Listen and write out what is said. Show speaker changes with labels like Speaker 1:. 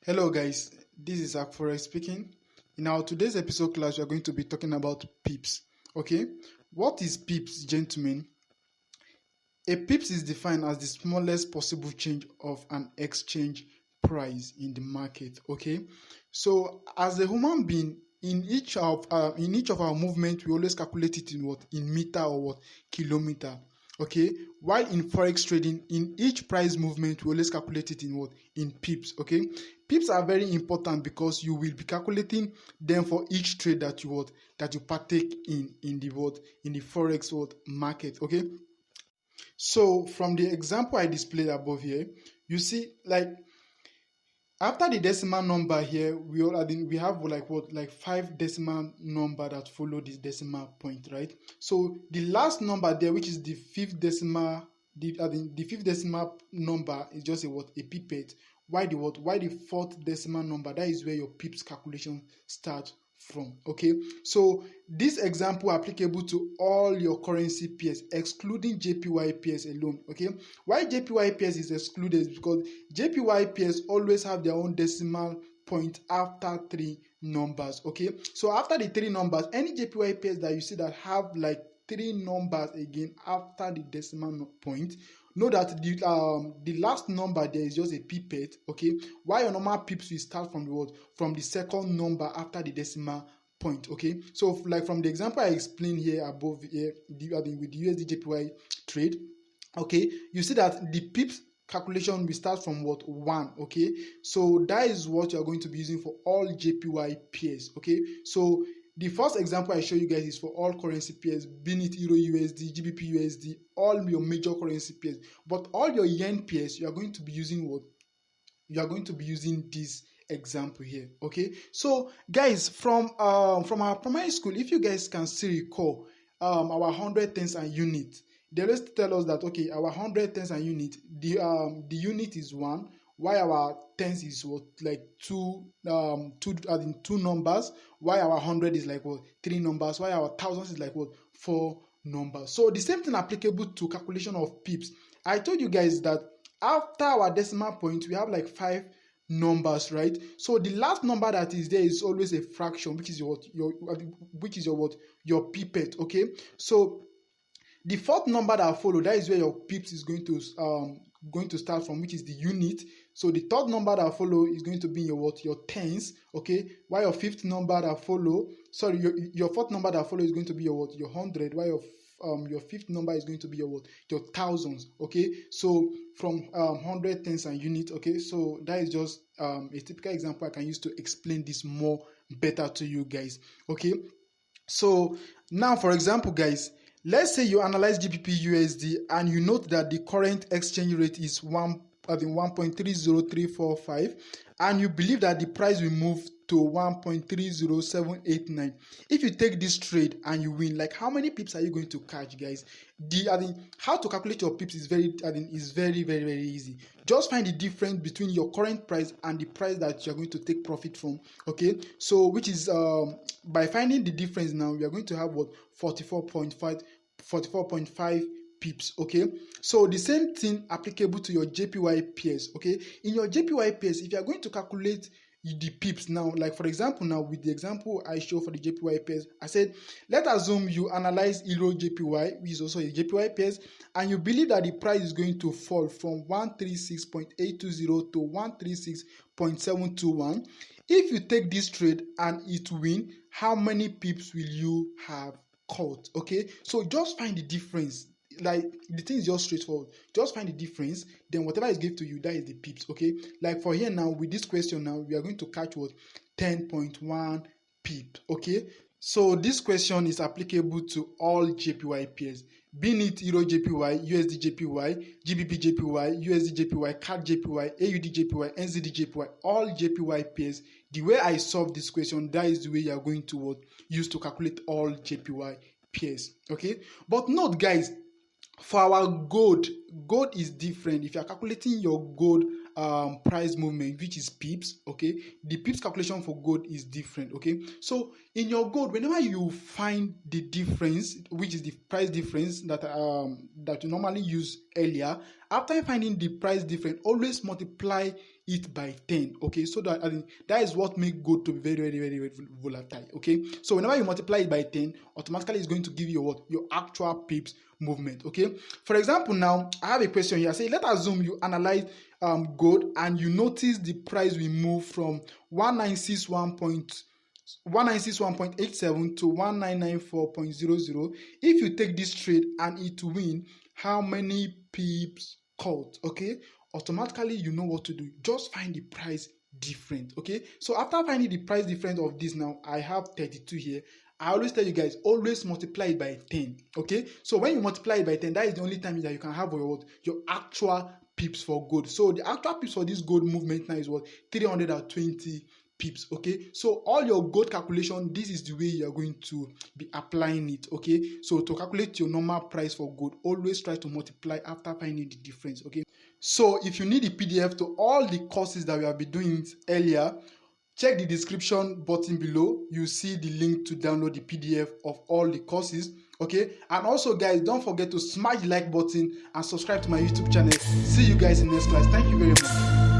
Speaker 1: Hello guys, this is Forex speaking. In our today's episode class, we are going to be talking about pips. Okay, what is pips, gentlemen? A pips is defined as the smallest possible change of an exchange price in the market. Okay, so as a human being, in each of our movement, we always calculate it in what, in meter or what, kilometer. Okay, while in forex trading, in each price movement, we always calculate it in what, in pips. Okay, pips are very important because you will be calculating them for each trade that you partake in the forex market. Okay, so from the example I displayed above here, you see, like, after the decimal number here, we have like 5 decimal number that follow this decimal point, right? So the last number there, which is the fifth decimal, the fifth decimal number is just a pipette. Why the fourth decimal number? That is where your pips calculation starts from. Okay, so this example applicable to all your currency pairs excluding JPY pairs alone. Okay, why JPY pairs is excluded is because JPY pairs always have their own decimal point after 3 numbers. Okay, so after the 3 numbers, any JPY pairs that you see that have like 3 numbers again after the decimal point, know that the last number there is just a pipette. Okay, while your normal pips will start from the second number after the decimal point. Okay, so like from the example I explained here above here, with the USD JPY trade, okay, you see that the pips calculation will start from 1. Okay, so that is what you are going to be using for all JPY pairs. Okay, so the first example I show you guys is for all currency pairs, being it Euro USD, GBP USD, all your major currency pairs. But all your yen pairs, you are going to be using what? You are going to be using this example here. Okay, so guys, from our primary school, if you guys can still recall, our 100 tens and unit, they always tell us that, okay, our 100 tens and unit, the unit is 1, while our tens is what, like two numbers, while our 100 is like what, 3 numbers, while our thousands is like what, 4 numbers. So the same thing applicable to calculation of pips. I told you guys that after our decimal point, we have like 5 numbers, right? So the last number that is there is always a fraction, which is your pipette. Okay, so the fourth number that follow, that is where your pips is going to start from, which is the unit. So the third number that follow is going to be your tens. Okay, while your fifth number that follow, sorry, your fourth number that follow is going to be your 100, while your fifth number is going to be your thousands. Okay, so from 100, tens and unit. Okay, so that is just a typical example I can use to explain this more better to you guys. Okay, so now, for example, guys, let's say you analyze GBP USD and you note that the current exchange rate is 1.30345, and you believe that the price will move to 1.30789. If you take this trade and you win, like, how many pips are you going to catch, guys? How to calculate your pips is very very easy. Just find the difference between your current price and the price that you're going to take profit from. Okay, so which is by finding the difference, now we are going to have what, 44.5 pips. Okay, so the same thing applicable to your JPY pairs. Okay, in your JPY pairs, if you are going to calculate the pips now, like for example, now with the example I show for the JPY pairs, I said, let's assume you analyze Euro JPY, which is also a JPY pairs, and you believe that the price is going to fall from 136.820 to 136.721. If you take this trade and it win, how many pips will you have caught? Okay, so just find the difference. Like, the thing is just straightforward. Just find the difference, then whatever is given to you, that is the pips. Okay, like for here now, with this question now, we are going to catch what, 10.1 pip. Okay, so this question is applicable to all JPY pairs, being it Euro JPY, USD JPY, GBP JPY, USD JPY, CAD JPY, AUD JPY, NZD JPY, all JPY pairs. The way I solve this question, that is the way you are going to use to calculate all JPY pairs. Okay, but note, guys, for our gold is different. If you are calculating your gold price movement, which is pips, okay, the pips calculation for gold is different. Okay, so in your gold, whenever you find the difference, which is the price difference that you normally use earlier, After finding the price difference, always multiply it by 10. Okay, so that is what makes gold to be very volatile. Okay, so whenever you multiply it by 10, automatically it's going to give you what? Your actual pips movement. Okay, for example, now I have a question here. Say, let's assume you analyze gold and you notice the price we move from 1961.87 to 1994.00. If you take this trade and it win, how many pips caught? Okay, automatically you know what to do. Just find the price difference. Okay, so after finding the price difference of this, now I have 32 here. I always tell you guys, always multiply it by 10. Okay, so when you multiply it by 10, that is the only time that you can have your actual pips for gold. So the actual pips for this gold movement now is what? 320 pips. Okay, so all your gold calculation, this is the way you are going to be applying it. Okay, so to calculate your normal price for gold, always try to multiply after finding the difference. Okay, so if you need the PDF to all the courses that we have been doing earlier, check the description button below. You see the link to download the PDF of all the courses. Okay, and also guys, don't forget to smash the like button and subscribe to my YouTube channel. See you guys in the next class. Thank you very much.